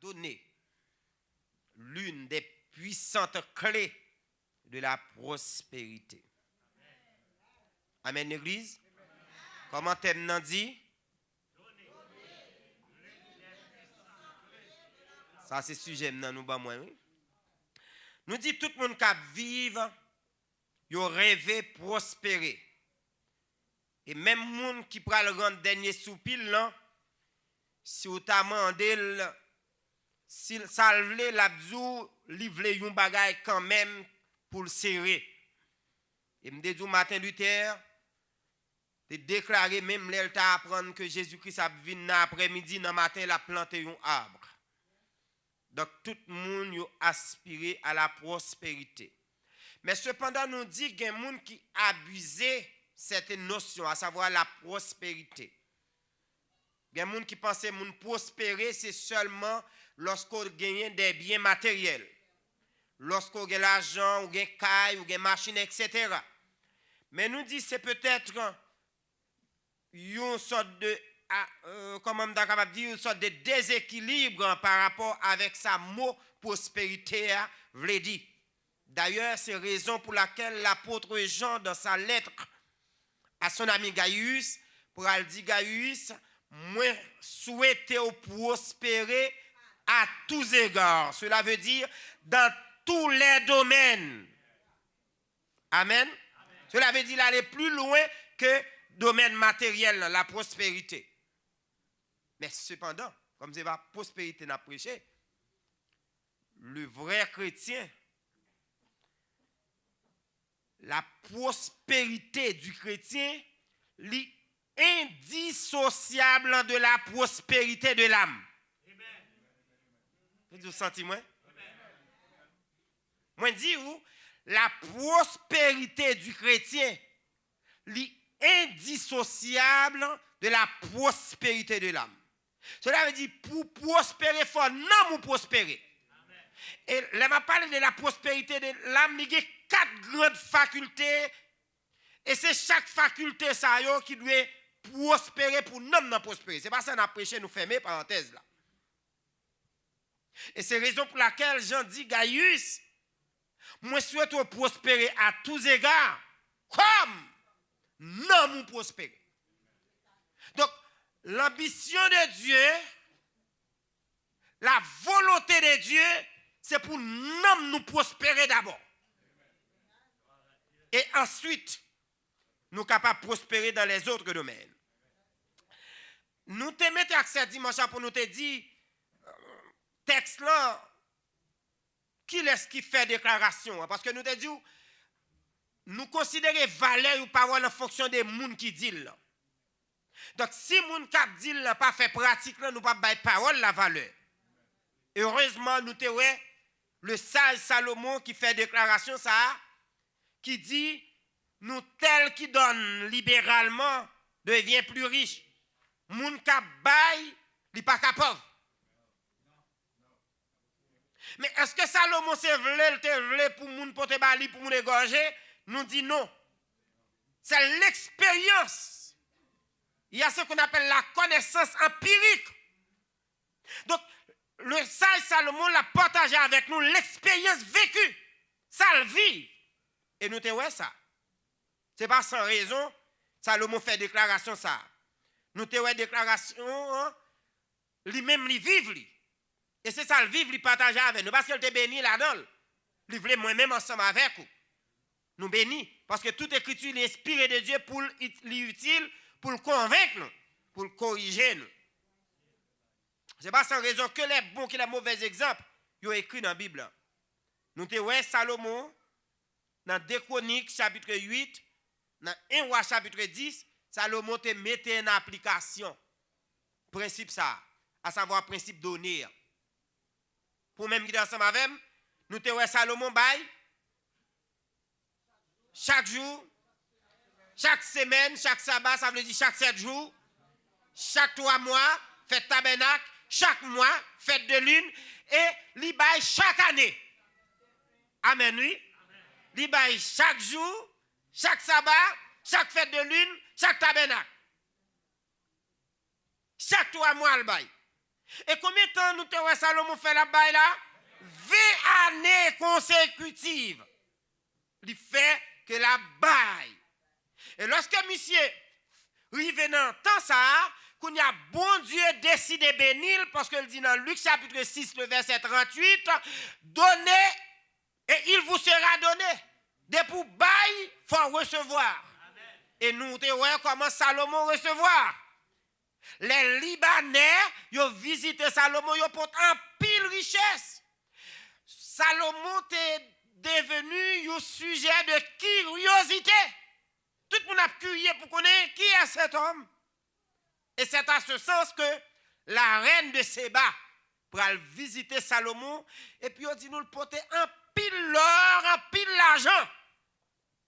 donné l'une des puissantes clés de la prospérité. Amen, l'église. Comment thème dit? Ça, c'est sujet nous ba moi. Nous dit tout le monde qui vivre, yo rêvé prospérer. Et même monde qui prend le rendre dernier soupil là, si vous t'a demandé si ça vle l'abdou, livre yon bagay quand même pour le serrer. Et me dit Martin Luther te déclaré même l'elle t'a apprendre que Jésus-Christ a venu après-midi dans matin la planter un arbre. Donc tout le monde yo aspiré à la prospérité. Mais cependant nous dit qu'il y a des gens qui abusent cette notion, à savoir la prospérité. Il y a des gens qui pensent que prospérer c'est seulement lorsqu'on gagne des biens matériels. Lorsqu'on gagne l'argent, ou gagne caille, ou gagne machine, etc. Mais nous dit c'est peut-être une sorte de comment on est capable de dire, une sorte de déséquilibre par rapport avec sa mot prospérité veut dire. D'ailleurs, c'est raison pour laquelle l'apôtre Jean, dans sa lettre à son ami Gaius, pour aller dire Gaius, moi souhaite prospérer à tous égards. Cela veut dire dans tous les domaines. Amen. Cela veut dire aller plus loin que domaine matériel, la prospérité. Mais cependant, comme c'est la prospérité n'a prêché, le vrai chrétien, la prospérité du chrétien est indissociable de la prospérité de l'âme. Vous sentez moi? Moi dis vous, la prospérité du chrétien est indissociable de la prospérité de l'âme. Cela veut dire pour prospérer, il faut non prospérer. Et là, je parle de la prospérité de l'âme, il y a 4 grandes facultés. Et c'est chaque faculté ça, qui doit prospérer pour nous prospérer. C'est pas ça qu'on a prêché, nous fermer parenthèse là. Et c'est la raison pour laquelle Jean dit, Gaius, moi souhaite prospérer à tous égards, comme nous prospérer. Donc, l'ambition de Dieu, la volonté de Dieu, c'est pour nous prospérer d'abord. Et ensuite, nous sommes capables de prospérer dans les autres domaines. Nous te mettons accès dimanche pour nous te dire, texte là, qui est-ce qui fait déclaration? Parce que nous te dit, nous considérons valeur ou parole en fonction des gens qui disent. Donc, si les gens qui disent n'a pas fait pratique, nous ne pouvons pas parole la valeur. Heureusement, nous avons le sage Salomon qui fait déclaration, ça, qui dit, nous tel qui donne libéralement devient plus riche. Moun qui baille, il pas capable. Mais est-ce que Salomon c'est vle pour moun porter bali pour moun égorger? Nous dit non. C'est l'expérience. Il y a ce qu'on appelle la connaissance empirique. Donc, le sage Salomon l'a partagé avec nous, l'expérience vécue. Ça le vit. Et nous te ouais ça. C'est pas sans raison, Salomon fait déclaration ça. Nous te ouais déclaration, lui-même lui vive lui. Et c'est ça le vivre, lui partager avec nous. Parce qu'il te béni là-dedans. Lui voulait moi-même ensemble avec vous. Nous bénis. Parce que toute écriture est inspirée de Dieu pour l'utile, pour le convaincre nous, pour le corriger nous. Ce n'est pas sans raison que les bons et les mauvais exemples, ils ont écrit dans la Bible. Nous te ouais Salomon, dans 2 Chroniques chapitre 8, dans 1 Roi chapitre 10, Salomon te mettait en application principe ça, à savoir principe d'honneur. Pour même qui ensemble avec nous te ouais Salomon bail chaque jour, chaque semaine, chaque sabbat, ça veut dire chaque 7 jours, chaque 3 mois, fête tabernacle, chaque mois, fête de lune, et li bail chaque année. Amen, oui. Li bail chaque jour, chaque sabbat, chaque fête de lune, chaque tabernacle. Chaque 3 mois, le bail. Et combien de temps nous te Salomon fait la baille là? 20 années consécutives. Il fait que la baille. Et lorsque monsieur arrive dans temps ça, qu'on y a bon Dieu décidé de bénir, parce qu'il dit dans Luc chapitre 6, le verset 38, donnez et il vous sera donné. Dès pour bail, il faut recevoir. Amen. Et nous te voyons comment Salomon recevoir. Les Libanais, ils ont visité Salomon, ils ont porté en pile richesse. Salomon est devenu un sujet de curiosité. Tout le monde a curieux pour connaître qui est cet homme. Et c'est à ce sens que la reine de Séba pour visiter Salomon et puis on dit nous le porter en pile l'or, en pile l'argent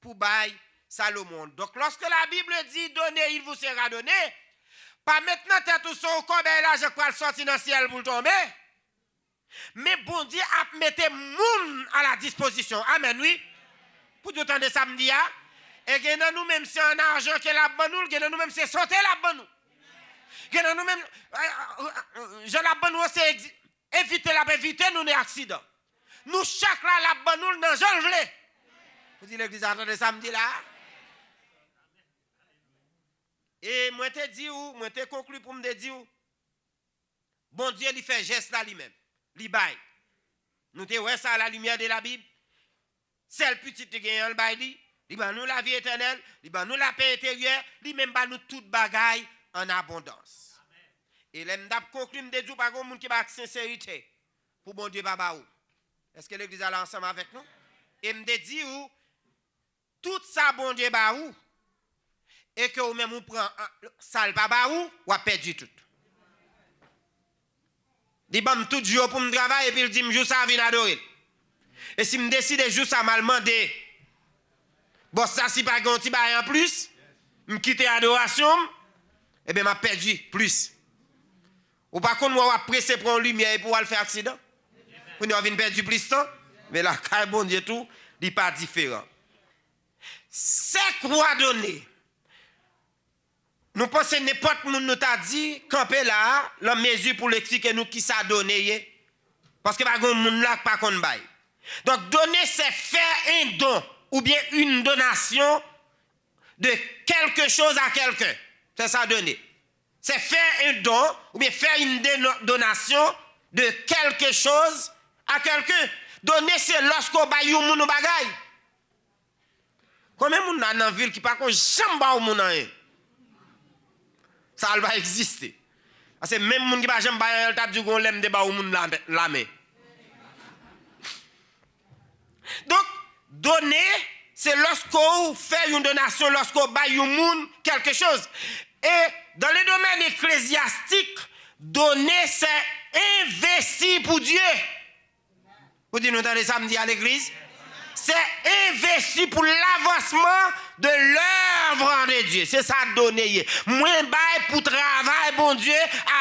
pour bailler Salomon. Donc lorsque la Bible dit donnez, il vous sera donné, pas maintenant tête ou son combien l'argent pour sortir dans le ciel pour tomber. Mais bon Dieu a mis moun à la disposition. Amen, oui. Pour tout temps de samedi, et que nous même c'est un argent que la bonne nous, que nous même c'est sauter la bonne nous. Que nous même je la bonne nous c'est éviter nous des accidents. Nous chaque là la bonne nous dans je le. Vous dites l'église attendez samedi là. Et moi te dit ou moi te conclu pour me dire bon Dieu il fait geste là lui-même. Li bail. Nous te ouais ça à la lumière de la Bible. Celle petite qui gagne le bail li ba nous la vie éternelle, li ba nous la paix intérieure, li même ba nous toute bagaille en abondance. Amen. Et l'aime d'ap conclure me dire pas monde qui ba sincérité pour bon Dieu baba ou. Est-ce que l'église est là ensemble avec nous? Et me dit ou tout ça bon Dieu ba ou et que ou même ou prend ça le baba ou a perdu tout. Dit bam tout jour pour me travailler et puis il dit me jour ça vient adorer. Et si me décide jour ça m'a demandé bon ça si pas gonti bail en plus, me quitter adoration, et ben m'a perdu plus. Ou par contre moi pressé prendre lumière pour aller faire accident. Pour nous venir perdre plus temps, mais là quand bon Dieu tout, il pas différent. C'est quoi donner? Nous pensons n'importe monde nous t'a dit camper là, la mesure pour l'expliquer nous qui ça donné parce que pas gon monde là pas kon bail. Donc donner c'est faire un don ou bien une donation de quelque chose à quelqu'un. C'est ça donner. C'est faire un don ou bien faire une donation de quelque chose à quelqu'un. Donner c'est lorsqu'on baille ou moun bagay. Combien moun dans ville qui pas kon jamais ba ou moun rien. Ça va exister. Parce que même moun qui pas jamais ba t'a dit qu'on l'aime de ba ou moun la main. Donc donner c'est lorsqu'on fait une donation, lorsqu'on baille au monde quelque chose. Et dans le domaine ecclésiastique, donner c'est investir pour Dieu. Vous dites nous entendez samedi à l'église? C'est investir pour l'avancement de l'œuvre de Dieu. C'est ça donner. Moins bail pour travail, bon Dieu,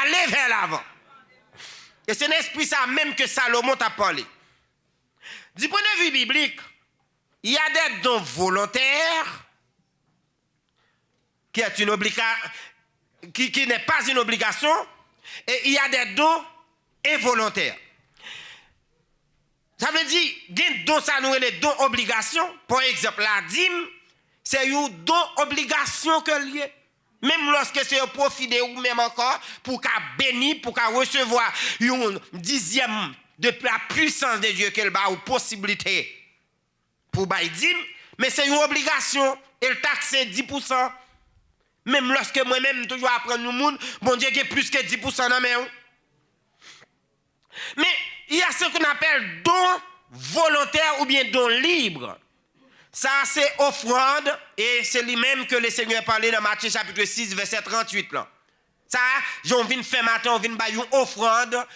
aller vers l'avant. Et c'est un esprit ça même que Salomon t'a parlé. Du point de vue biblique, il y a des dons volontaires qui est une obligation, qui n'est pas une obligation, et il y a des dons involontaires. Ça veut dire, des dons, ça nous est les dons obligations. Par exemple, la dîme, c'est un don obligation que lié. Même lorsque c'est un profit de ou même encore, pour qu'à bénir, pour qu'à recevoir un dixième de la puissance de Dieu qu'elle a ou possibilité pour bailler dîme, mais c'est une obligation. Elle taxe 10%. Même lorsque moi-même, toujours apprendre le monde, bon Dieu, qui est plus que 10% dans mes. Mais il y a ce qu'on appelle don volontaire ou bien don libre. Ça, c'est offrande, et c'est lui-même que le Seigneur parlait dans Matthieu chapitre 6, verset 38. Là. Ça, j'en viens faire matin, on vient faire une offrande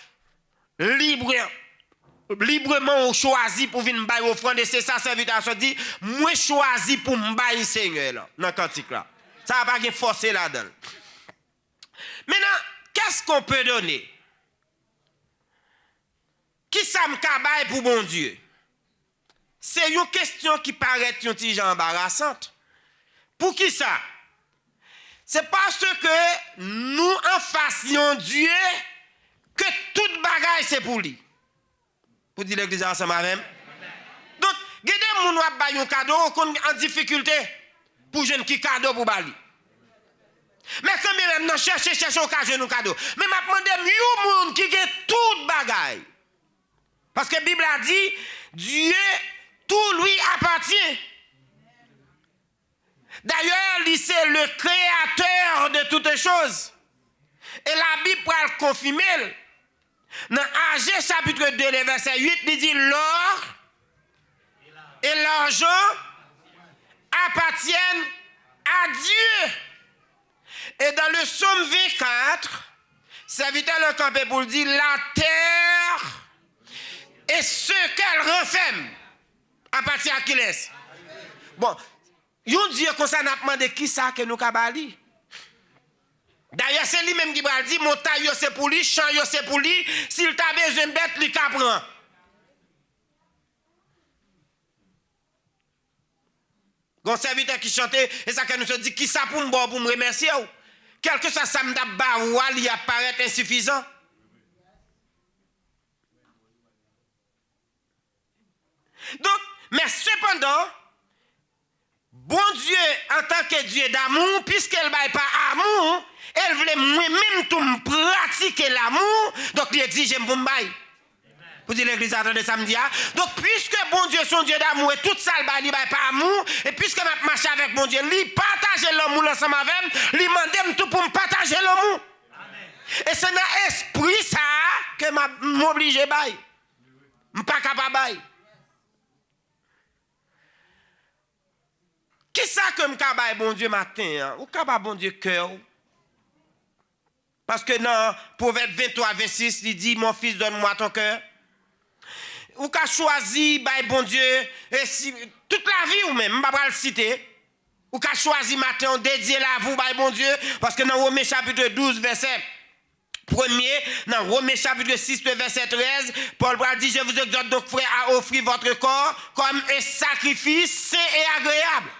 librement on choisi pour venir faire une offrande, et c'est ça, serviteur se dit, moi choisi pour me faire Seigneur, là, dans le cantique là. Ça va pas forcer là-dedans. Maintenant, qu'est-ce qu'on peut donner? Qui ça me cabaye pour bon Dieu? C'est une question qui paraît un petit peu embarrassante. Pour qui ça? C'est parce que nous en fassions Dieu que toute bagaille c'est pour lui. Pour dire l'église ensemble avec. Donc, il y a des gens qui ont un cadeau en difficulté pour jeune qui cadeau pour bali. Mais quand même, nous cherchons un cadeau. Mais je demande à gens qui ont toute bagaille. Parce que la Bible a dit, Dieu, tout lui appartient. D'ailleurs, c'est le créateur de toutes choses. Et la Bible va le confirmer. Dans Agé chapitre 2, verset 8, il dit l'or et l'argent appartiennent à Dieu. Et dans le psaume 24, serviteur le campé pour dire la terre et ce qu'elle renferme appartient à qui laisse. Bon, yon Dieu comme ça n'a demandé qui ça que nous kabali. D'ailleurs, c'est lui-même qui va dire montagne c'est pour lui, champ c'est pour lui, s'il t'a besoin de bête, il prend. Gon serviteur qui chantait, et ça que nous se dit, qui ça pour me remercier? Quelque chose ça me da baroual, il apparaît insuffisant. Donc, mais cependant, bon Dieu, en tant que Dieu d'amour, puisqu'elle ne pas amour, elle voulait moi-même tout pratiquer l'amour, donc il exige un bon bail. Vous dites l'église attendez samedi. Donc, puisque bon Dieu son Dieu d'amour et tout ça, il n'a pas amour, et puisque je marche avec bon Dieu, il partage l'amour ensemble avec moi, il demande tout pour me partager l'amour. Et c'est dans l'esprit ça que je m'oblige à bailler. Je ne suis pas capable de bailler. Qui ça que je suis capable bon Dieu matin? Ou capable bon Dieu cœur? Parce que dans Proverbe 23, 26, il dit, mon fils, donne-moi ton cœur. Ou qu'a choisi, bon Dieu, et si, toute la vie ou même, je ne vais pas le citer. Ou qu'a choisi matin, dédié la vous, bon Dieu, parce que dans Romains chapitre 12, verset 1er, dans Romains chapitre 6, verset 13, Paul dit, je vous exhorte donc, frère, à offrir votre corps comme un sacrifice saint et agréable.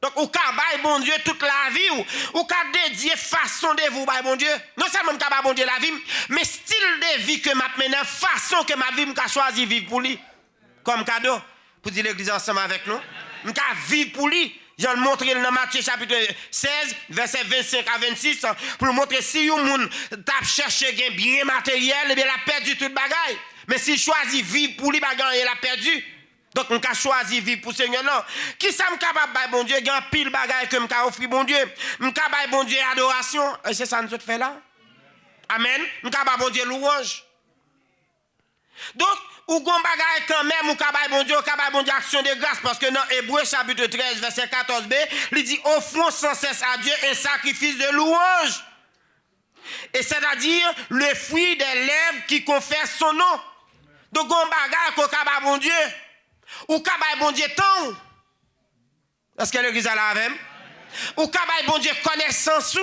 Donc, ou ka bay bon Dieu toute la vie, ou ka dédier façon de vous, bay bon Dieu. Non seulement ka bay bon Dieu la vie, mais style de vie que m'a mené, façon que ma vie m'a choisi vivre pour lui. Comme cadeau. Pour dire l'église ensemble avec nous. M'a vivre pour lui. Je vais le montrer dans Matthieu chapitre 16, verset 25 à 26, pour montrer si un monde t'a cherché un bien matériel, il a perdu toute bagaille. Mais s'il choisit vivre pour lui, bagaille, il a perdu. Donc, on a choisi vivre pour le Seigneur. Non. Qui ça me capable de bon Dieu? Il y a un pile bagaille que je offrir bon Dieu. Je capable bon Dieu adoration. Et c'est ça que nous fait là. Amen. Je capable bon Dieu louange. Donc, ou gon bagaille quand même, ou capable bon Dieu, capable bon Dieu action de grâce. Parce que dans Hébreux chapitre 13, verset 14b, il dit offrons sans cesse à Dieu un sacrifice de louange. Et c'est-à-dire le fruit des lèvres qui confessent son nom. Donc, gon bagaille qu'on capable bon Dieu. Ou kabay bon Dieu temps. Est-ce que l'église a la même? Ou kabay bon Dieu connaissance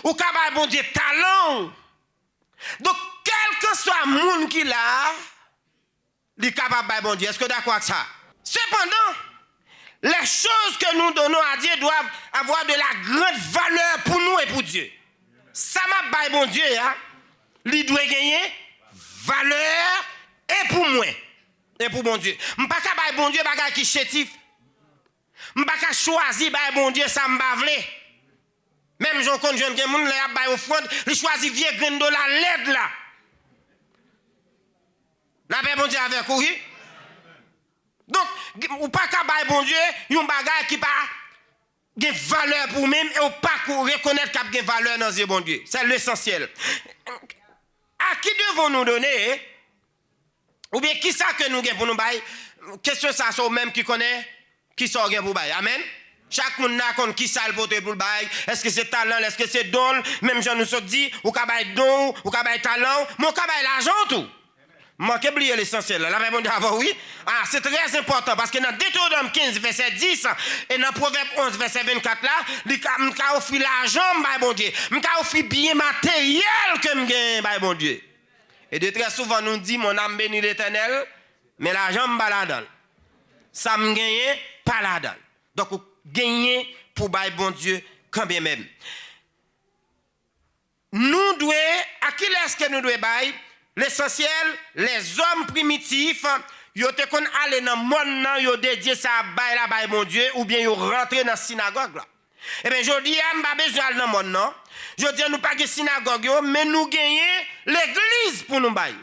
ou kabay bon Dieu talent. Donc quel que soit le monde qui l'a, il est capable de bon Dieu. Est-ce que d'accord avec ça? Cependant, les choses que nous donnons à Dieu doivent avoir de la grande valeur pour nous et pour Dieu. Ça m'a bail bon Dieu, hein? Il doit gagner valeur et pour moi. Et pour bon Dieu. Je ne peux pas faire bon Dieu bagage qui chétif. Je ne peux pas choisir bon Dieu ça me bavle. Même j'en compte jeune monde les a offrande, il choisit vieux grain de la LED là. La paix bon Dieu avec oui. Donc ou pas ka bon Dieu, un bagage qui pas de valeur pour même et ou pas reconnaître qu'il y a valeur dans Dieu bon Dieu. C'est l'essentiel. À qui devons-nous donner? Ou bien qui ça que nous avons pour nous bailler? Question ça, c'est même qui connaît, qui sort pour bailler. Amen. Chaque monde n'a qu'on qui ça le pour le bailler. Est-ce que c'est talent, est-ce que c'est don? Même Jean nous a dit, ou ka bailler don, ou ka bailler talent, mon ka bailler l'argent tout. Manquez oublier l'essentiel. La même oui. Ah, c'est très important parce que dans Deutéronome 15 verset 10 et dans Proverbe 11 verset 24 là, m'ka offrir l'argent by bon Dieu. M'ka offrir bien matériel que m'gagne by bon Dieu. Et de très souvent, nous dit, mon âme bénit l'Éternel, mais l'argent me balade. Ça me gagne pas là-dedans. Donc, gagner pour bailler bon Dieu quand bien même. nous devons, à qui est-ce que nous devons bailler? L'essentiel, les hommes primitifs, ils ont allé dans le monde, ils ont dédié ça à bailler la baille mon Dieu, ou bien ils ont rentré dans la synagogue là. Eh bien, je dis, je n'ai pas besoin d'aller dans le monde, non? Je dis, nous pas de synagogue, mais nous gagnons l'église pour nous bailler.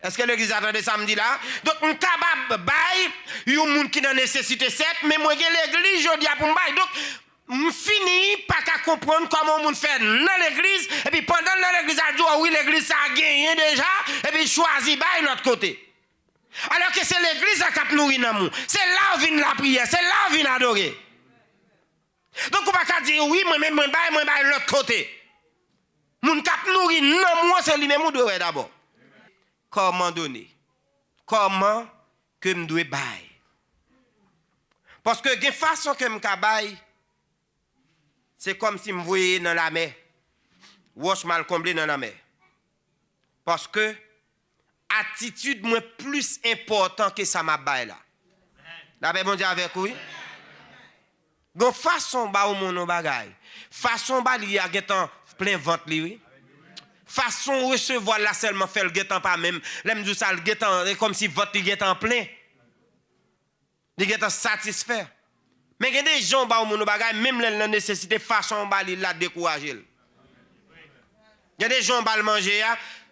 Est-ce que l'église attendait samedi là? Donc, on est capable de bailler, il y a des gens qui ont nécessité 7, mais moi, l'église, je dis pour me bailler. Donc, je finis pas qu'à comprendre comment on fait dans l'église, et puis pendant dans l'église, je dis, oh oui, l'église ça a gagné déjà, et puis choisit bailler l'autre côté. Alors que c'est l'église qui a nourri dans nous. C'est là où vient la prière, c'est là où vient adorer. Donc, on ne peut pas dire oui, moi-même, moi, baille l'autre côté. Mon cap nourri, non, moi, c'est lui-même, doit d'abord. Comment donner? Comment que je dois bailler? Parce que de façon que je dois bailler, c'est comme si je me voyais dans la mer. Wash mal comblé dans la mer. Parce que attitude moins plus important que ça m'a baillé là. La paix bon Dieu avec vous. Gon façon ba ou mon bagay. Façon ba li a getan plein ventre li oui. Façon recevoir là seulement fait le getan pas même. L'aime du ça le getan comme si ventre li getan plein. Li getan satisfait. Mais il y a des gens ba ou mon bagay même la nécessité façon ba li la décourager. Il y a des gens ba le manger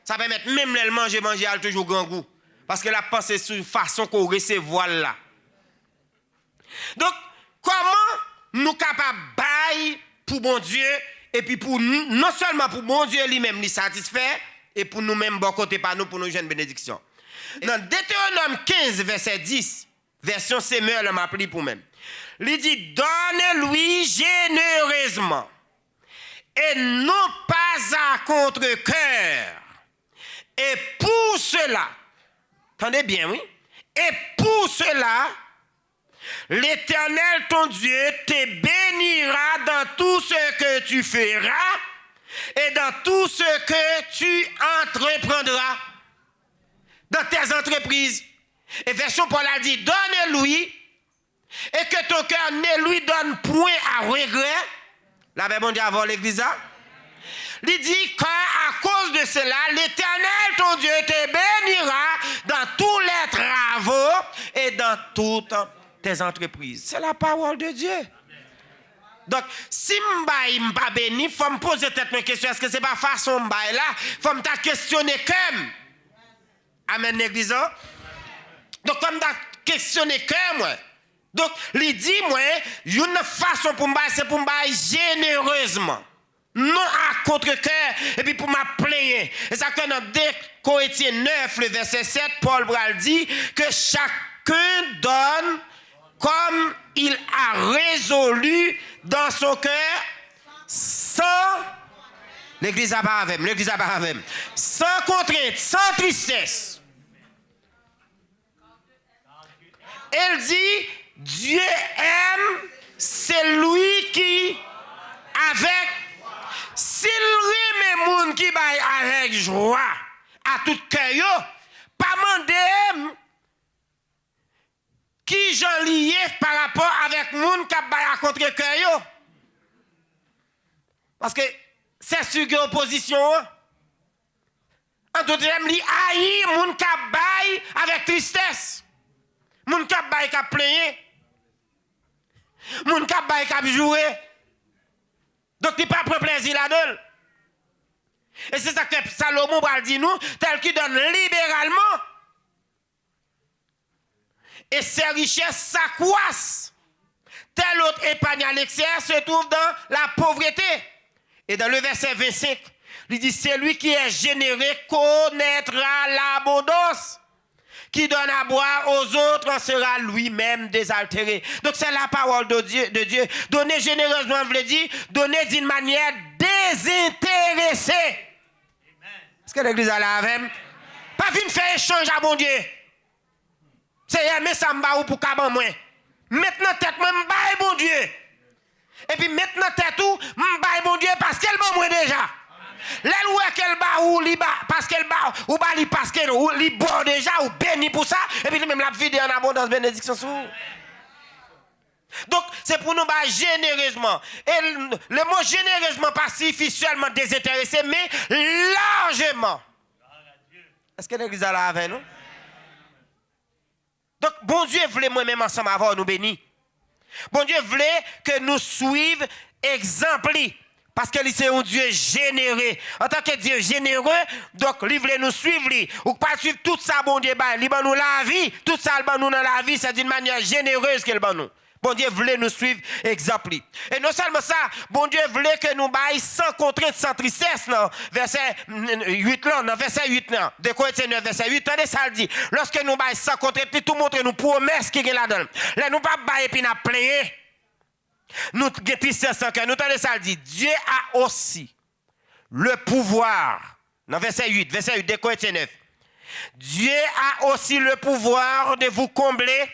ça permet même le manger a toujours grand goût parce que la pensée sur façon qu'on recevoir là. Donc comment nous capables bailler pour bon Dieu et puis pour non seulement pour bon Dieu lui-même lui satisfaire et pour nous-mêmes bon côté par nous pour nos jeunes bénédictions. Dans Deutéronome 15 verset 10 version Semeur le m'appli pour même. Il dit donne-lui généreusement et non pas à contre-cœur. Et pour cela, attendez bien oui, et pour cela l'Éternel, ton Dieu, te bénira dans tout ce que tu feras et dans tout ce que tu entreprendras dans tes entreprises. Et version Paul a dit, donne-lui et que ton cœur ne lui donne point à regret. La Bible bon Dieu avant l'église. Il dit qu'à cause de cela, l'Éternel, ton Dieu, te bénira dans tous les travaux et dans toutes tes entreprises. C'est la parole de Dieu. Donc, si je ne pas béni, il faut me poser peut-être une question. Est-ce que ce n'est pas façon de là? Il faut me questionner comme. Amen, l'église. Donc, comme tu questionner comme moi. Donc, il dit, moi, une façon pour me c'est pour me généreusement. Non à contre-cœur. Et puis pour me plaindre. Et ça que dans 2 Corinthiens 9, le verset 7, Paul Bral dit que chacun donne comme il a résolu dans son cœur, sans l'église a pas avec, sans contrainte, sans tristesse. Elle dit, Dieu aime celui qui, avec, s'il remet moun qui baille avec joie, à tout cœur, pas mandé qui j'en lié par rapport avec moun qui baille à contre-cœur. Parce que c'est sûr que opposition. En tout cas, li haï moun qui baille avec tristesse. Moun qui baille qui plaigner. Moun qui baille qui jouer. Donc il pas prend plaisir là-dedans. Et c'est ça que Salomon va dire nous, tel qu'il donne libéralement. Et ses richesses s'accroissent. Tel autre épargne à l'excès se trouve dans la pauvreté. Et dans le verset 25, il dit, celui qui est généreux connaîtra l'abondance. Qui donne à boire aux autres en sera lui-même désaltéré. Donc c'est la parole de Dieu. Donner généreusement, veut dire, donner d'une manière désintéressée. Est-ce que l'église a la même? Pas venir faire échange à bon Dieu. C'est aimer ça ou pour caban moi. Maintenant tête moi m'baille bon Dieu. Et puis maintenant tête tout m'baille bon Dieu parce qu'elle bon moi déjà. L'elle ouais qu'elle bat ou li bat parce qu'elle bat ou bat li parce qu'elle ou li bon déjà ou béni pour ça et puis même la vie en abondance bénédiction sur. Donc, c'est pour nous battre généreusement. Et le mot généreusement pas signifie seulement désintéressé, mais largement. Est-ce que l'église est là avec nous? Donc, bon Dieu voulait moi-même ensemble avoir nous bénis. Bon Dieu voulait que nous suivions exemplaires. Parce que c'est un Dieu généreux. En tant que Dieu généreux, donc il voulait nous suivre. Ou pas suivre tout ça, bon Dieu, il va nous la vie. Tout ça, il va nous dans la vie, c'est d'une manière généreuse qu'il va nous. Bon Dieu voulait nous suivre exemplaires. Et non seulement ça, bon Dieu voulait que nous baillons sans contrainte, sans tristesse. Non. Verset 8, non, verset 8, non. De Corinthiens 9, verset 8, attendez ça le dit. Lorsque nous baillons sans contrainte, puis tout montre nous promesses qui est là-dedans. Là, nous pas bailler puis nous player. Nous avons tristesse en cœur. Nous attendez ça le dit. Dieu a aussi le pouvoir. Dans verset 8 de Corinthiens 9. Dieu a aussi le pouvoir de vous combler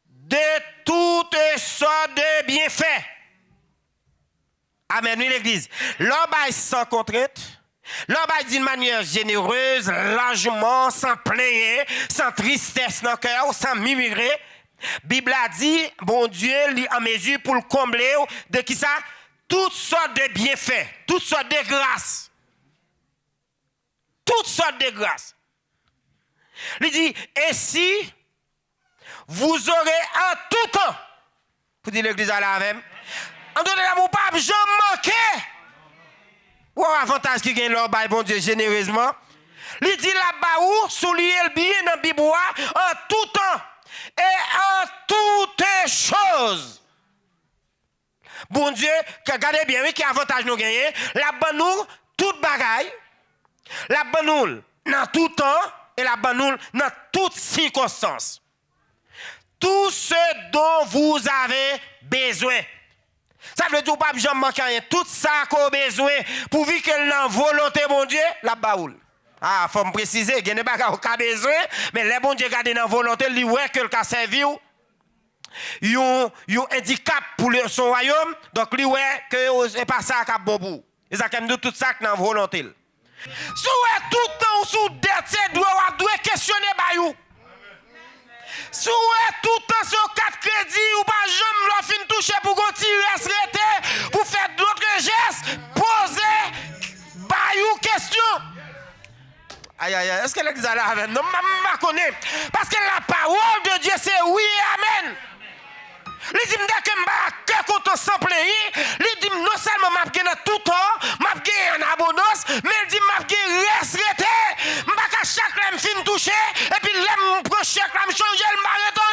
de toutes sortes de bienfaits. Amen, oui, l'église. L'homme sans contrainte, l'homme d'une manière généreuse, largement, sans plaindre, sans tristesse dans le cœur, sans murmurer. Bible a dit, bon Dieu, lui en mesure pour le combler de qui ça? Toutes sortes de bienfaits, toutes sortes de grâces. Toutes sortes de grâces. Il dit, ainsi, vous aurez en tout temps, vous dites l'église à la même, en tout temps, vous ne pouvez jamais manquer. Ou un avantage qui gagne leur bail, bon Dieu, généreusement. Il dit là-bas où, soulier le bien dans le Bible, en tout temps et en toutes choses. Bon Dieu, regardez bien, oui, qui avantage nous gagner. Là-bas nous, toute bagaille. Là-bas nous, dans tout temps et là-bas nous, dans toutes circonstances. Tout ce dont vous avez besoin. Ça veut dire pas jamais manquer rien. Tout ça qu'on a besoin pour vivre que la volonté mon Dieu, là-bas. Ah, faut me préciser, il y a des bagages qu'on a besoin, mais les bon Dieu garde dans la volonté, il ouais que le cas servi il un handicap pour son royaume, donc il ouais que c'est pas ça qui a bon pour. Ils ont quand tout ça dans la volonté. Si vous tout le temps sous dette, doit questionner bayou. Si vous tout le temps sur 4 crédits ou pas jamais leur fin toucher pour continuer à se rester, pour faire d'autres gestes, poser bayou question. Aïe, aïe, aïe, est-ce que l'église est là avec nous? Je connais. Parce que la parole de Dieu, c'est oui et amen. Il dit que je suis content sans plaindre. Il dit non seulement je suis tout temps, je suis en abondance, mais il dit que je suis resté. Je suis chaque fois fin touché, et puis je prends chaque fois changer le marathon.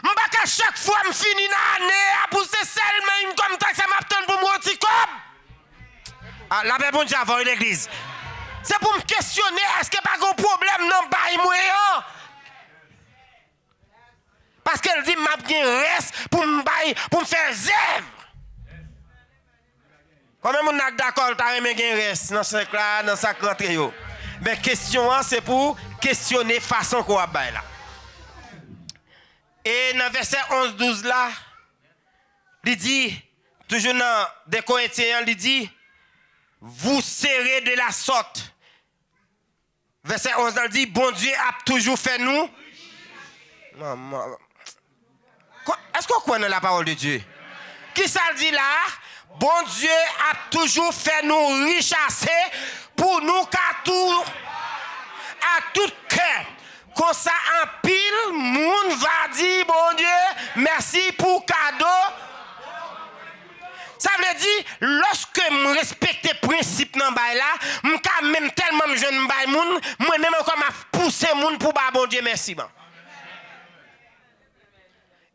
Je suis chaque fois je finis l'année à pousser seulement comme ça, ça m'attend pour mon petit corps. Ah, la paix bon Dieu avant l'église. C'est pour me questionner, est-ce qu'il n'y a pas de problème dans le bail moyen? Parce qu'elle dit, m'a bien reste pour me faire zèvre. Quand même, on est d'accord, tu as aimé bien reste dans ce là, dans sa rentrée. Mais question, c'est pour questionner façon qu'on a bail là. Et dans verset 11-12 là, il dit, toujours dans des Corinthiens, il dit, vous serez de la sorte. Verset 11 il dit, bon Dieu a toujours fait nous. Est-ce qu'on connaît la parole de Dieu? Qui ça dit là? Bon Dieu a toujours fait nous richasser pour nous qu'à tout cœur. Comme ça, en pile, monde va dire, bon Dieu, merci pour cadeau. Ça veut dire, lorsque je respecte les principes dans le bail là, je même tellement jeune bail moun, moi-même encore m'a poussé moun pour bah bon Dieu merci. Bon.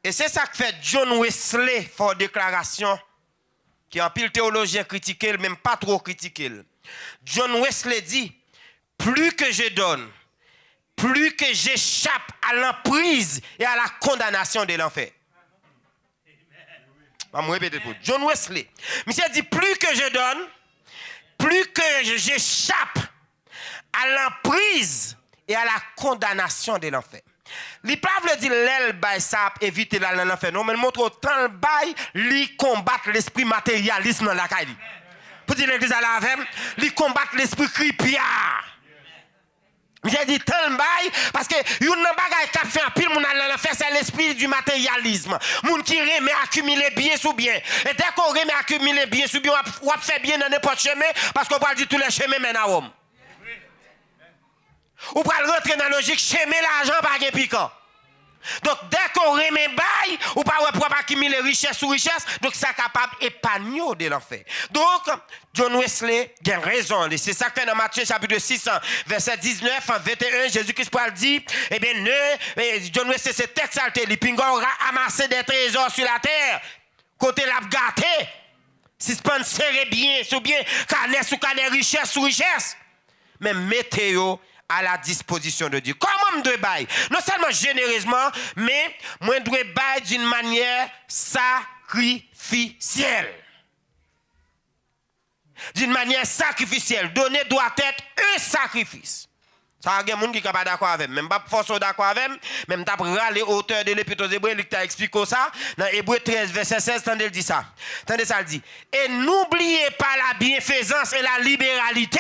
Et c'est ça que fait John Wesley pour déclaration, qui en pile théologien critiqué, même pas trop critiqué. John Wesley dit, plus que je donne, plus que j'échappe à l'emprise et à la condamnation de l'enfer. Je vais me répéter pour John Wesley. Monsieur dit, plus que je donne, plus que j'échappe à l'emprise et à la condamnation de l'enfer. Les pauvres disent l'aile bail ça éviter la l'enfer. Non, mais montre autant le bail, li combattre l'esprit matérialisme dans la caille. Pour dire l'église à la veille, li combattre l'esprit cripia. J'ai dit tant de bail parce que une bagage qui a fait un pile mon allait faire c'est l'esprit du matérialisme. Moun qui remet accumuler bien sous bien. Et dès qu'on remet accumuler bien sous bien, on va faire bien dans n'importe chemin parce qu'on va dire tous les chemins mènent à Rome. Ou va rentrer dans la logique chemin l'argent par un piquant. Donc dès qu'on remet bail, ou pas pour accumuler richesse ou richesse, donc ça capable d'épargner de l'enfer. Donc John Wesley a raison. C'est ça que dans Matthieu chapitre 6, verset 19, 21, Jésus-Christ parle dit, eh bien, John Wesley, ce texte, il pingon amassé des trésors sur la terre, côté la gâté, suspend serré bien, sous bien, canette sous canette, richesse sous richesse. Mais météo à la disposition de Dieu. Comment me dois bailler? Non seulement généreusement, mais moi dois bailler d'une manière sacrificielle. D'une manière sacrificielle. Donner doit être un sacrifice. Ça y a des gens qui ne sont pas d'accord avec. Même pas force d'accord avec. Même t'as râlé auteur de l'Épître aux Hébreux, il t'a expliqué ça. Dans Hébreux 13, verset 16, tendez, il dit ça. Tendez ça, il dit. Et n'oubliez pas la bienfaisance et la libéralité.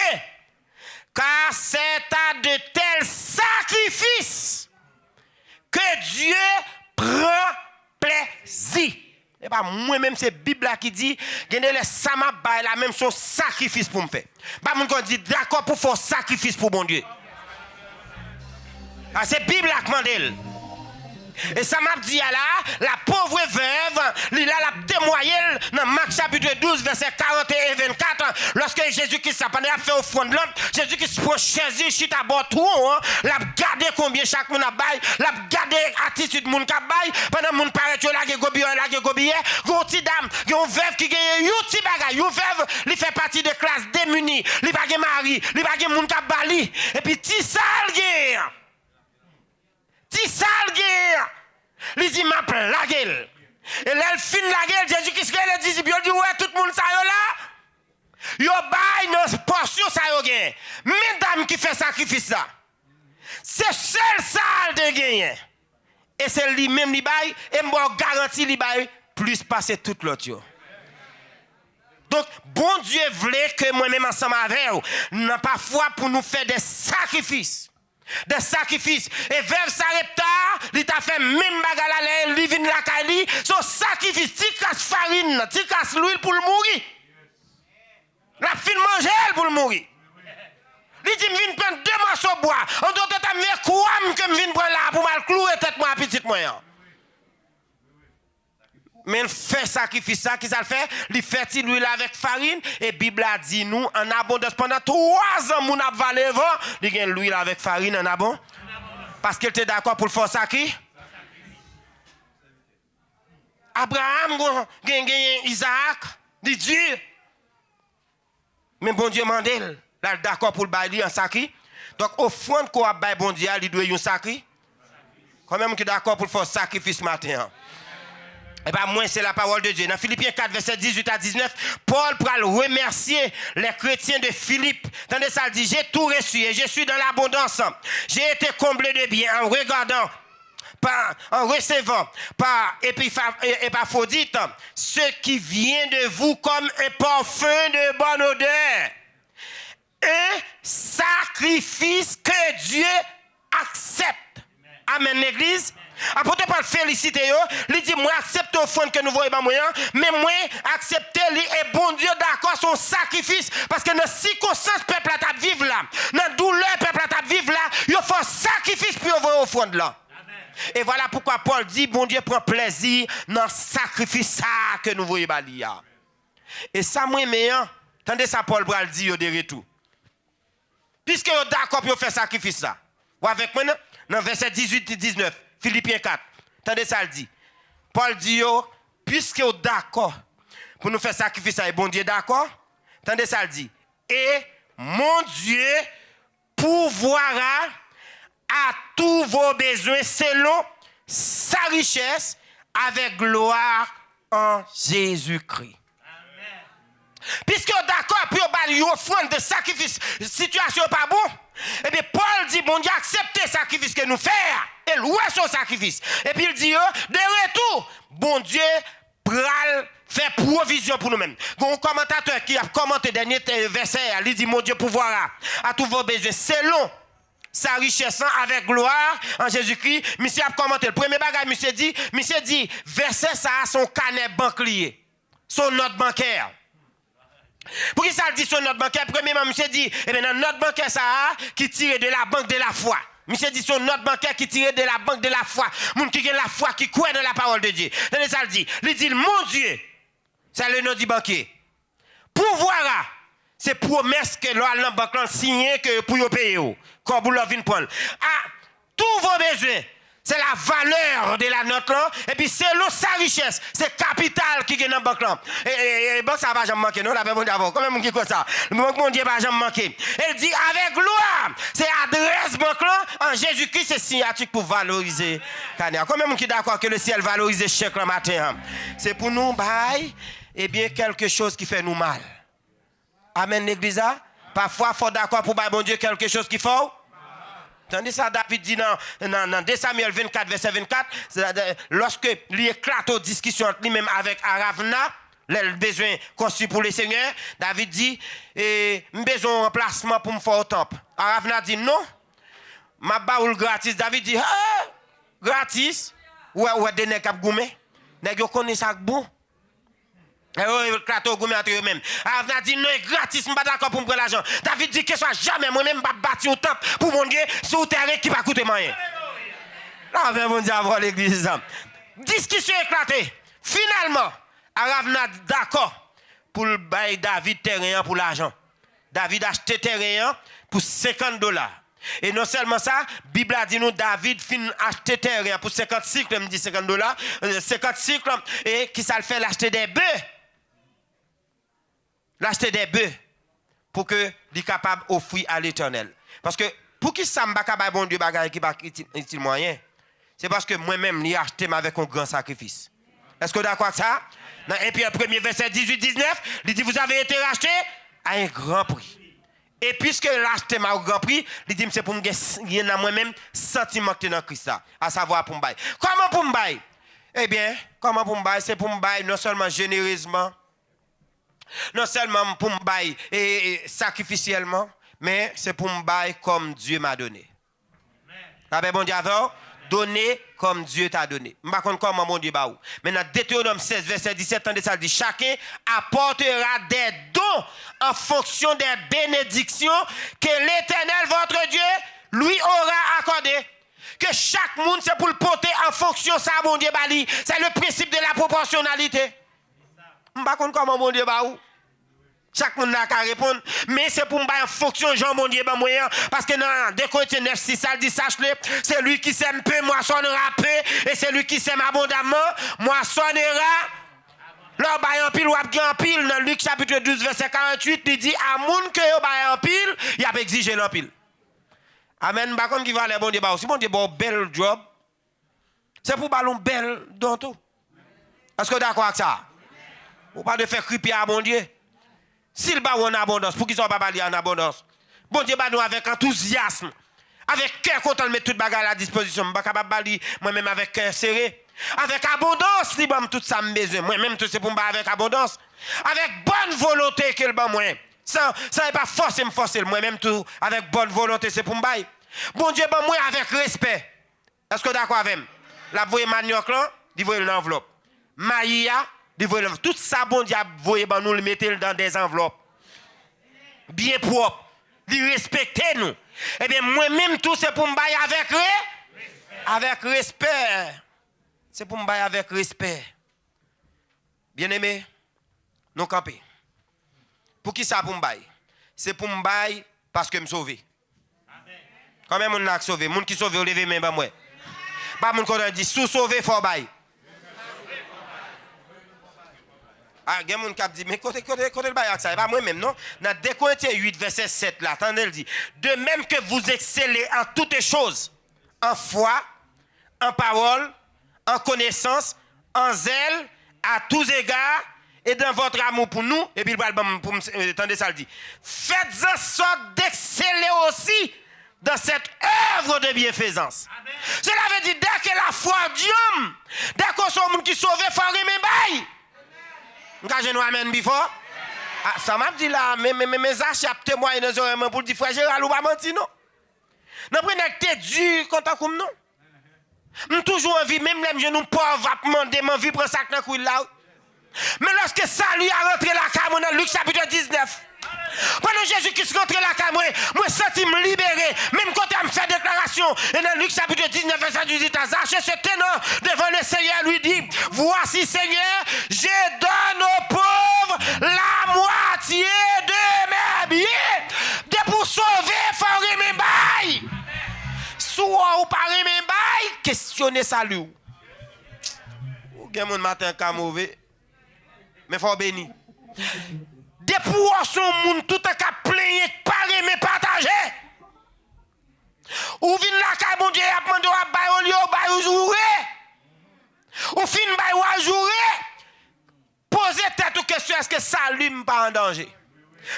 Car c'est à de tels sacrifices que Dieu prend plaisir. Et pas moi-même, c'est la Bible qui dit que les samab la même chose sacrifice pour me faire. Pas mon qu'on dit d'accord pour faire sacrifice pour mon Dieu. C'est la Bible qui demande. Et ça m'a dit là, la pauvre veuve, il a témoigné dans Marc chapitre 12, verset 41 et 24, lorsque Jésus-Christ a fait offrande de l'homme, Jésus-Christ prend chaise, chute à bord tout, l'a gardé combien chaque monde a bail, l'a gardé attitude moun ka bail, pendant moun paraît la gobier, gon ti dame, gon veuve qui gagne yon ti bagay, yon veuve, li fait partie de classe démunie, li pa gen mari, li pa gen moun ka bali, et puis ti sal gen. Ti sal guerre. Il dit m'a la gueule. Et là elle fin la gueule, Jésus-Christ les disciples dit ouais tout le monde ça yo là. Yo bay nos portion ça yo gagne. Mesdames qui fait sacrifice ça. C'est seul ça de gagner. Et c'est lui même li bay et m'bo garantie li bay plus passer tout l'autre yo. Donc, bon Dieu voulait que moi-même ensemble avec vous, n'a pas foi pour nous faire des sacrifices. Des sacrifices. Et vers Sarepta, il t'a fait même bagalale, il vient la Kali, son sacrifice, tu casses farine, tu casses l'huile pour le mourir. La fin manger pour le mourir. Il dit, je viens prendre 2 morceaux de bois. On doit te mettre quoi que je viens prendre là pour mal clouer tête moi petite moyen. Mais il fait sacrifice ça, qui ça le fait? Il fait l'huile avec farine, et la Bible a dit nous, en abondance, pendant 3 ans, mon a valé vent, il gagne l'huile avec farine en abondance. Parce qu'il était d'accord pour le faire sacrifice. Abraham gagne Isaac, dit Dieu. Mais bon Dieu m'a dit, là, d'accord pour le bailler en sacrifice. Donc, au fond, qu'on a baillé bon Dieu, il doit y avoir un sacrifice. Quand même, qui est d'accord pour le faire sacrifice matin. Et bien, moi, c'est la parole de Dieu. Dans Philippiens 4, verset 18 à 19, Paul pourra remercier les chrétiens de Philippe. Tandis ça, dit, j'ai tout reçu et je suis dans l'abondance. J'ai été comblé de bien en regardant, en recevant par Épaphrodite ce qui vient de vous comme un parfum de bonne odeur. Un sacrifice que Dieu accepte. Amen, l'église. Apôtre Paul félicite yo, il dit moi accepte offrande que nous voyons pas moyen, mais moi accepter lui et bon Dieu d'accord son sacrifice parce que dans circonstances peuple a vivre là, dans douleur peuple a vivre là, il faut sacrifice pour voir offrande là. Et voilà pourquoi Paul dit bon Dieu prend plaisir dans sacrifice ça que nous voyons balia. Et ça moi meilleur, tendez ça Paul bral dit yo de retour. Puisque yo d'accord pour faire sacrifice ça. Ou avec moi dans verset 18 et 19. Philippiens 4. Tendez ça le dit. Paul dit yo, puisque vous d'accord pour nous faire sacrifice et bon Dieu d'accord. Tendez ça le dit. Et mon Dieu pourvoira à tous vos besoins selon sa richesse avec gloire en Jésus-Christ. Puisque d'accord pour une offrande de sacrifice, situation pas bon, et bien Paul dit, bon Dieu, acceptez le sacrifice que nous faisons, et louez son sacrifice. Et puis il dit, de retour, bon Dieu, pral faire provision pour nous-mêmes. Un commentateur qui a commenté le dernier verset, il dit, mon Dieu, pouvoir à tous vos besoins, selon sa richesse avec gloire en Jésus-Christ. Monsieur a commenté. Le premier bagage, monsieur dit, verset ça a son carnet banquier, son note bancaire. Pour qui ça dit son note bancaire? Premièrement, monsieur dit, eh bien, dans note bancaire ça a qui tire de la banque de la foi. Monsieur dit son note bancaire qui tire de la banque de la foi. Moun qui a la foi, qui croit dans la parole de Dieu. Tenez ça le dit. Il dit, mon Dieu, c'est le nom du banquier. Pouvoir, c'est promesse que l'on banque signé que pour vous payer. Quand vous l'avez prendre. Ah, tous vos besoins, c'est la valeur de la note là. Et puis c'est sa richesse, c'est capital qui est dans la banque là. Et banque ça va jamais manquer, non? La personne d'avant. Comment qui comme ça? Le banque mon Dieu va jamais manquer. Elle dit avec gloire, c'est adresse banque là. En Jésus-Christ, c'est signature pour valoriser. Combien qui d'accord que le ciel valorise chèque le matin? C'est pour nous, bye, eh bien quelque chose qui fait nous mal. Amen, l'église. Parfois, il faut d'accord pour bon Dieu quelque chose qu'il faut. Tandis ça, David dit dans 2 Samuel 24, verset 24, lorsque il éclate aux discussions entre lui-même avec Aravna, le besoin conçu pour le Seigneur, David dit, besoin de remplacement pour me faire au temple. Aravna dit non, ma baoule gratis. David dit, gratis, ouais, des nègres qui goumé, nègres connaissent ça bon. Même. Avna dit non, gratis, je ne suis pas d'accord pour me prendre l'argent. David dit que ce soit jamais moi-même bâti au temple pour mon Dieu sur terrain qui va coûter rien. Là, on dit avoir l'église. Discussion éclatée. Finalement, Aravna d'accord pour le bail David terrain pour l'argent. David a acheté terrain pour $50. Et non seulement ça, la Bible a dit nous, David fin acheter terrain pour 50 cycles, me dit $50, 50 cycles, et qui ça le fait l'acheter des bœufs. L'acheter des bœufs pour que il capable d'offrir à l'Éternel. Parce que pour qui ça m'a capable bon Dieu bagaille qui pas utile moyen, c'est parce que moi-même l'ai acheté avec un grand sacrifice. Est-ce que vous d'accord avec ça? Dans 1 Pierre 1er verset 18-19, il dit vous avez été racheté à un grand prix. Et puisque l'acheté m'a au grand prix, il dit c'est pour me gagner moi-même sentiment que dans Christ, à savoir pour me bailler. Comment pour me bailler? Eh bien, comment pour me bailler? C'est pour me bailler non seulement généreusement, non seulement pour me bailler et sacrificiellement, mais c'est pour me bailler comme Dieu m'a donné. Amen. Bon Dieu avant, donner comme Dieu t'a donné. Je ne sais pas comment mon Dieu va où. Mais dans Deutéronome 16, verset 17, ça dit chacun apportera des dons en fonction des bénédictions que l'Éternel, votre Dieu, lui aura accordé. Que chaque monde, c'est pour le porter en fonction de ça, mon Dieu, bali. C'est le principe de la proportionnalité. Je ne sais pas comment mon Dieu va où. Chaque monde n'a qu'à répondre. Mais c'est pour me en fonction de Jean, mon Dieu, moyen. Parce que dans 2 Corinthiens 9, 6, ça dit, sache-le, c'est lui qui sème peu, moissonnera peu. Et c'est lui qui sème abondamment, moissonnera. Là, en pile, ou en pile, dans Luc chapitre 12, verset 48, il dit, à moun que yo ba en pile, il a exigé l'en pile. Amen. Par contre, qui va aller, bon Dieu, si bon Dieu, bon bel job, c'est pour ballon bel dans tout. Est-ce que vous êtes d'accord avec ça? Ou pas de faire criper à bon Dieu? S'il bat en abondance, pour qu'ils soient pas en abondance. Bon Dieu, bah nous avec enthousiasme, avec cœur content de mettre toute bagarre à la disposition. Je ne suis pas capable de moi-même avec cœur serré. Avec abondance, il m'a tout ça besoin. Moi-même, tout c'est pour me avec abondance. Avec bonne volonté qu'il bat moi. Ça n'est pas forcer. Moi-même, tout avec bonne volonté, c'est pour me bailler. Bon Dieu, bah moi avec respect. Est-ce que d'accord avec moi? La voie manioc là, il voit l'enveloppe. Maïa, tout ça, bon Dieu, vous nous le mettez dans des enveloppes. Bien propres. Il respecte nous. Eh bien, moi-même, tout c'est pour me bailler avec respect. C'est pour me bailler avec respect. Bien aimé, nous camper. Pour qui ça pour me bailler? C'est pour me bailler parce que je me sauve. Quand même, on a sauvé. Moun qui sauve, vous levez même pas moi. Pas moun qu'on a dit, sous sauvé, faut bailler. Ah, il y a des gens qui disent, mais côté le bail, ça n'est pas moi-même, non? Dans 2 Corinthiens 8, verset 7, là, attendez, il dit, de même que vous excellez en toutes choses, en foi, en parole, en connaissance, en zèle, à tous égards, et dans votre amour pour nous, et puis attendez, ça le dit, faites en sorte d'exceller aussi dans cette œuvre de bienfaisance. Amen. Cela veut dire, dès que la foi d'homme, dès qu'on soit un qui sauve, il faut remettre bail. Quand je nous amène before, ça m'a dit là, mes achats témoignent dans les oreilles pour dire frère Gérald ou pas menti non. N'a pas été dur quand on comme non. M'm toujours envie même les genoux pauvres va demander m'envie prendre ça dans couille là. Mais lorsque salut a rentré la caméra dans Luc chapitre 19. Pendant Jésus-Christ rentre la caméra, moi senti me libérer, même quand il me fait déclaration. Et dans Luc chapitre 19 verset 18 Zachée se tenant devant le Seigneur lui dit: voici Seigneur, je donne aux pauvres la moitié de mes biens. De pour sauver, il faut remettre bail. Soit ou pas remettre bail, questionnez salut. Ou gen mon matin ka mauvais. Mais faut bénir. Des pour son monde tout à plaigner, parler mais partager. Ou vinn la ka bon Dieu a demandé à bail au lieu bail ou jouer. Ou fin bail ou jouer. Posez tête aux questions, est-ce que salut pas en danger?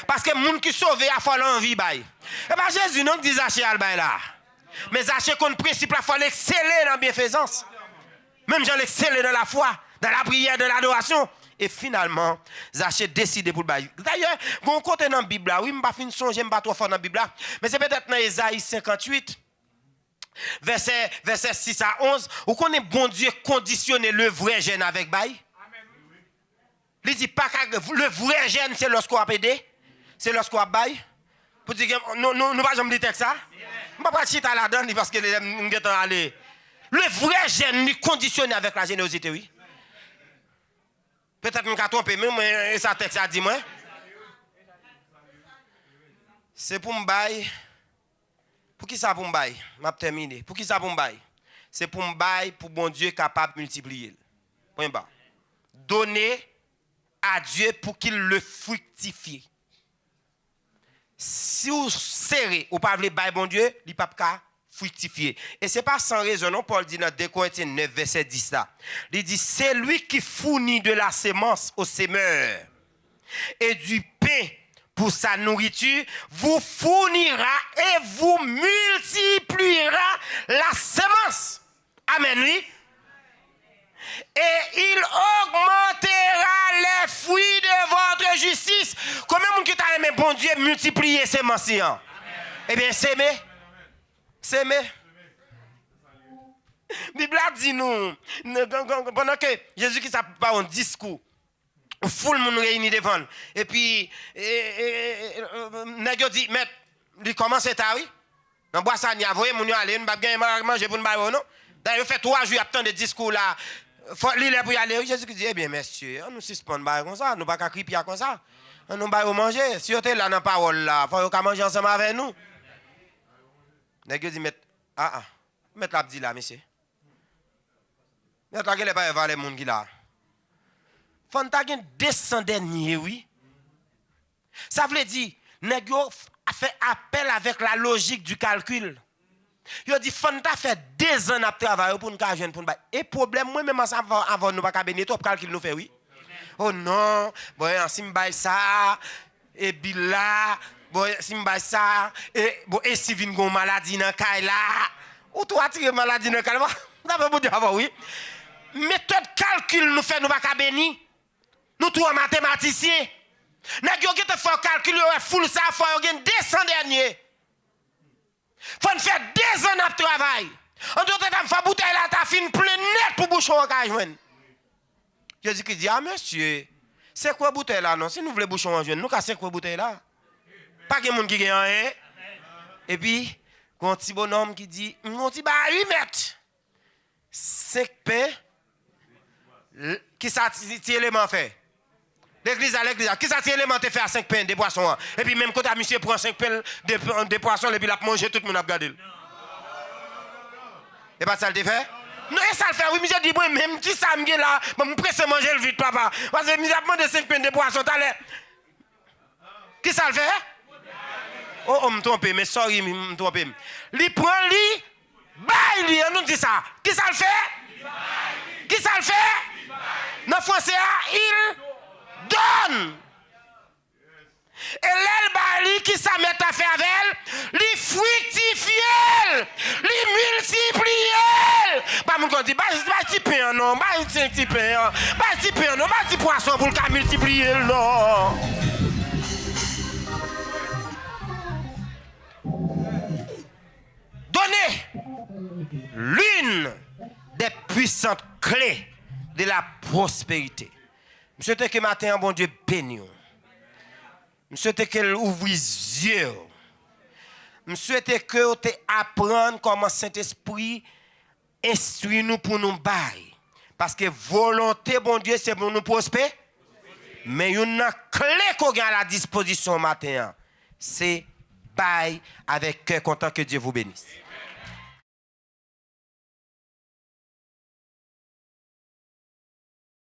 Parce que monde qui sauve a fallu envie bail. Et pas Jésus non dit Zachée al bail là. Mais Zachée qu'on principe la faut exceller dans bienfaisance. Même j'en exceller dans la foi, dans la prière, dans l'adoration. Et finalement, Zachée décide pour le bail. D'ailleurs, bon côté dans la Bible, oui, je ne vais pas songer, je ne pas trop fort dans la Bible, mais c'est peut-être dans Ésaïe 58, verset 6 à 11, où qu'on est bon Dieu conditionner le vrai gène avec bail. Il dit pas que le vrai gène, c'est lorsqu'on a aidé, c'est lorsqu'on a bail. Pour dire que nous pas jamais dire ça. Je ne vais pas chiter là-dedans parce que nous sommes allés. Le vrai gène, est conditionné avec la générosité, oui. Peut-être que je me trompe, mais ça texte a dit moi. C'est pour me bailler. Pour qui ça pour me bailler? Je vais terminer. Pour qui ça pour me bailler? C'est pour me bailler pour bon Dieu capable de multiplier. Point bas. Donner à Dieu pour qu'il le fructifie. Si vous serrez ou pas voulez bailler bon Dieu, il ne peut pas fructifier. Et ce n'est pas sans raison, non, Paul dit dans 2 Corinthiens 9, verset 10 là. Il dit, c'est lui qui fournit de la semence au semeur et du pain pour sa nourriture, vous fournira et vous multipliera la semence. Amen, oui. Et il augmentera les fruits de votre justice. Combien de monde qui t'a aimé, bon Dieu, multiplier ces semences? Eh bien, s'aimer. S'aimer. La Bible dit nous, pendant que Jésus-Christ a pas un discours, foule monde réuni devant. Et puis, nèg dit, mais il commence à être, oui. Dans bois ça, il y a voyé, mon aller, on va gagner manger pour nous bailler, non? D'ailleurs, fait 3 jours, attend des discours là. Faut lire pour y aller. Jésus dit, eh bien, messieurs, on nous suspend bailler comme ça, nous pas qu'à crier comme ça. On nous bailler manger. Si on est là dans la parole là, faut qu'on manger ensemble avec nous. Nèg dit, mettre la dit là, monsieur. Mettre la gueule pas les monde qui là. Faut ta gen 200 derniers, oui. Ça veut dire, nèg yo fait appel avec la logique du calcul. Yo dit faut ta fait 2 ans à travailler pour nous joindre pour nous. Et problème moi même avant nous pas bénir trop calcul nous fait oui. Oh non, bon si me bail ça et billa, bon si me bail ça et bon et si vinn gon maladie dans caille là. Ou toi tirer maladie dans caille. Ça veut dire avant oui. Méthode calcul nous fait nous pas bénir. Nous tous mathématiciens. Nèg yo te faut calculer full ça faut gen 200 dernier. Faut faire 2 ans de travail. En tout cas, faut bouteille là ta fin plein net pour bouchon ka joindre. Jésus qui dit ah monsieur, c'est quoi bouteille là non si nous voulons bouchon en joindre, nous ka c'est quoi bouteille là. Pas que monde qui gagne rien. Et puis un petit bonhomme qui dit mon petit ba 8 mètres. 5 pains qui ça ti élément fait. L'église, qui ça élément te fait à 5 pains de poissons. Et puis même quand ta monsieur prend 5 pains de poissons et puis l'a manger tout le monde a regardé. Et pas ça le fait? Non, et ça le fait. Oui, monsieur dit moi même si ça me là, me presse manger le vite papa parce que monsieur a demandé 5 pains de poissons tout à l'heure. Qui ça le fait? Oh, me trompe, mais sorry, me trompe. Li prend li bail on nous dit ça. Qui ça le fait? Qui ça le fait? Dans français il donne. Et l'elle bali qui ça met à faire avec elle, li fructifier, li multiplier. Pas mon dit, bah petit pain non, bah petit pain, bah petit pain non, bah petit poisson pour le multiplier non. l'une des puissantes clés de la prospérité. Je souhaite que matin, bon Dieu bénisse. Je souhaite qu'elle ouvre les yeux. Je souhaite que vous appreniez comment Saint-Esprit instruit nous pour nous bailler. Parce que volonté, bon Dieu, c'est pour nous prospérer. Mais une clé qu'on a à la disposition matin, c'est bailler avec cœur content. Que Dieu vous bénisse.